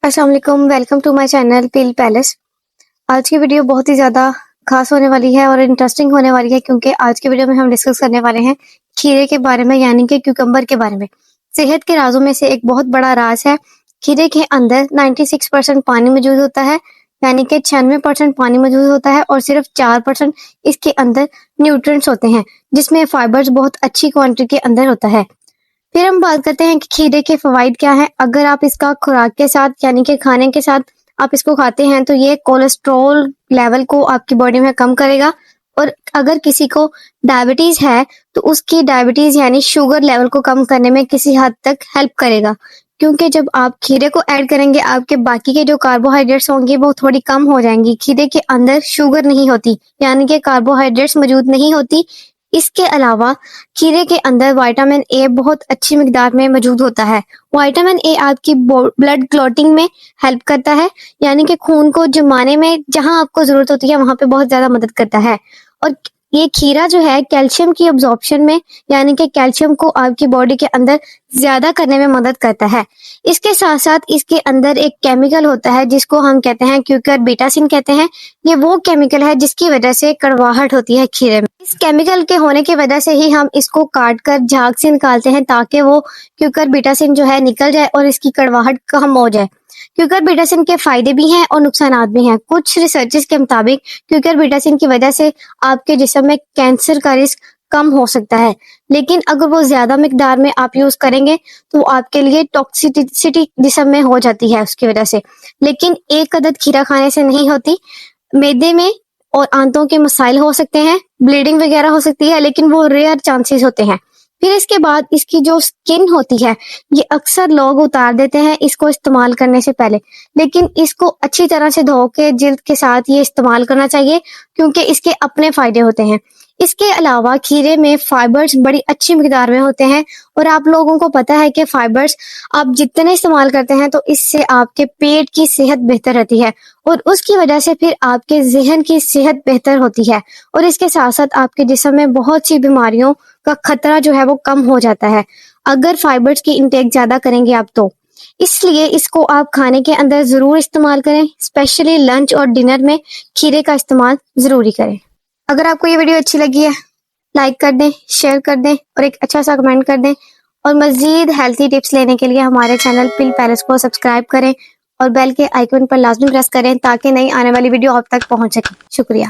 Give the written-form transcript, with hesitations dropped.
السلام علیکم، welcome to my channel پل پیلس۔ آج کی ویڈیو بہت ہی زیادہ خاص ہونے والی ہے اور انٹرسٹنگ ہونے والی ہے، کیونکہ آج کی ویڈیو میں ہم ڈسکس کرنے والے ہیں کھیرے کے بارے میں، یعنی کہ کیوکمبر کے بارے میں۔ صحت کے رازوں میں سے ایک بہت بڑا راز ہے۔ کھیرے کے اندر 96% پانی موجود ہوتا ہے، یعنی کہ 96% پانی موجود ہوتا ہے، اور صرف 4% اس کے اندر نیوٹرینٹس ہوتے ہیں، جس میں فائبرز بہت اچھی کوانٹٹی کے اندر ہوتا ہے۔ پھر ہم بات کرتے ہیں کہ کھیرے کے فوائد کیا ہیں۔ اگر آپ اس کا خوراک کے ساتھ یعنی کہ کھانے کے ساتھ آپ اس کو کھاتے ہیں تو یہ کولیسٹرول لیول کو آپ کی باڈی میں کم کرے گا، اور اگر کسی کو ڈائبٹیز ہے تو اس کی ڈائبٹیز یعنی شوگر لیول کو کم کرنے میں کسی حد تک ہیلپ کرے گا، کیونکہ جب آپ کھیرے کو ایڈ کریں گے آپ کے باقی کے جو کاربوہائیڈریٹس ہوں گے وہ تھوڑی کم ہو جائیں گی۔ کھیرے کے اندر شوگر نہیں ہوتی، یعنی کہ کاربوہائیڈریٹس موجود نہیں ہوتی۔ اس کے علاوہ کھیرے کے اندر وائٹامن اے بہت اچھی مقدار میں موجود ہوتا ہے۔ وائٹامن اے آپ کی بلڈ کلوٹنگ میں ہیلپ کرتا ہے، یعنی کہ خون کو جمانے میں جہاں آپ کو ضرورت ہوتی ہے وہاں پہ بہت زیادہ مدد کرتا ہے۔ اور یہ کھیرا جو ہے کیلشیم کی ابزارپشن میں، یعنی کہ کیلشیم کو آپ کی باڈی کے اندر زیادہ کرنے میں مدد کرتا ہے۔ اس کے ساتھ ساتھ اس کے اندر ایک کیمیکل ہوتا ہے جس کو ہم کہتے ہیں کیوکر بیٹاسین کہتے ہیں۔ یہ وہ کیمیکل ہے جس کی وجہ سے کڑواہٹ ہوتی ہے کھیرے میں۔ اس کیمیکل کے ہونے کی وجہ سے ہی ہم اس کو کاٹ کر جھاگ سے نکالتے ہیں تاکہ وہ کیوکر بیٹاسین جو ہے نکل جائے اور اس کی کڑواہٹ کم ہو جائے۔ کیوکر بیٹاسین کے فائدے بھی ہیں اور نقصانات بھی ہیں۔ کچھ ریسرچز کے مطابق کیوکر بیٹاسین کی وجہ سے آپ کے جسم میں کینسر کا رسک کم ہو سکتا ہے، لیکن اگر وہ زیادہ مقدار میں آپ یوز کریں گے تو آپ کے لیے ٹاکسیسٹی جسم میں ہو جاتی ہے اس کی وجہ سے۔ لیکن ایک عدد کھیرا کھانے سے نہیں ہوتی، معدے میں اور آنتوں کے مسائل ہو سکتے ہیں، بلیڈنگ وغیرہ ہو سکتی ہے، لیکن وہ ریئر چانسز ہوتے ہیں۔ پھر اس کے بعد اس کی جو سکن ہوتی ہے یہ اکثر لوگ اتار دیتے ہیں اس کو استعمال کرنے سے پہلے، لیکن اس کو اچھی طرح سے دھو کے جلد کے ساتھ یہ استعمال کرنا چاہیے، کیونکہ اس کے اپنے فائدے ہوتے ہیں۔ اس کے علاوہ کھیرے میں فائبرز بڑی اچھی مقدار میں ہوتے ہیں، اور آپ لوگوں کو پتہ ہے کہ فائبرز آپ جتنے استعمال کرتے ہیں تو اس سے آپ کے پیٹ کی صحت بہتر رہتی ہے، اور اس کی وجہ سے پھر آپ کے ذہن کی صحت بہتر ہوتی ہے، اور اس کے ساتھ ساتھ آپ کے جسم میں بہت سی بیماریوں کا خطرہ جو ہے وہ کم ہو جاتا ہے اگر فائبرز کی انٹیک زیادہ کریں گے آپ تو۔ اس لیے اس کو آپ کھانے کے اندر ضرور استعمال کریں، اسپیشلی لنچ اور ڈنر میں کھیرے کا استعمال ضروری کریں۔ اگر آپ کو یہ ویڈیو اچھی لگی ہے لائک کر دیں، شیئر کر دیں اور ایک اچھا سا کمنٹ کر دیں، اور مزید ہیلتھی ٹپس لینے کے لیے ہمارے چینل پل پیلس کو سبسکرائب کریں اور بیل کے آئیکن پر لازمی پریس کریں تاکہ نئی آنے والی ویڈیو آپ تک پہنچ سکے۔ شکریہ۔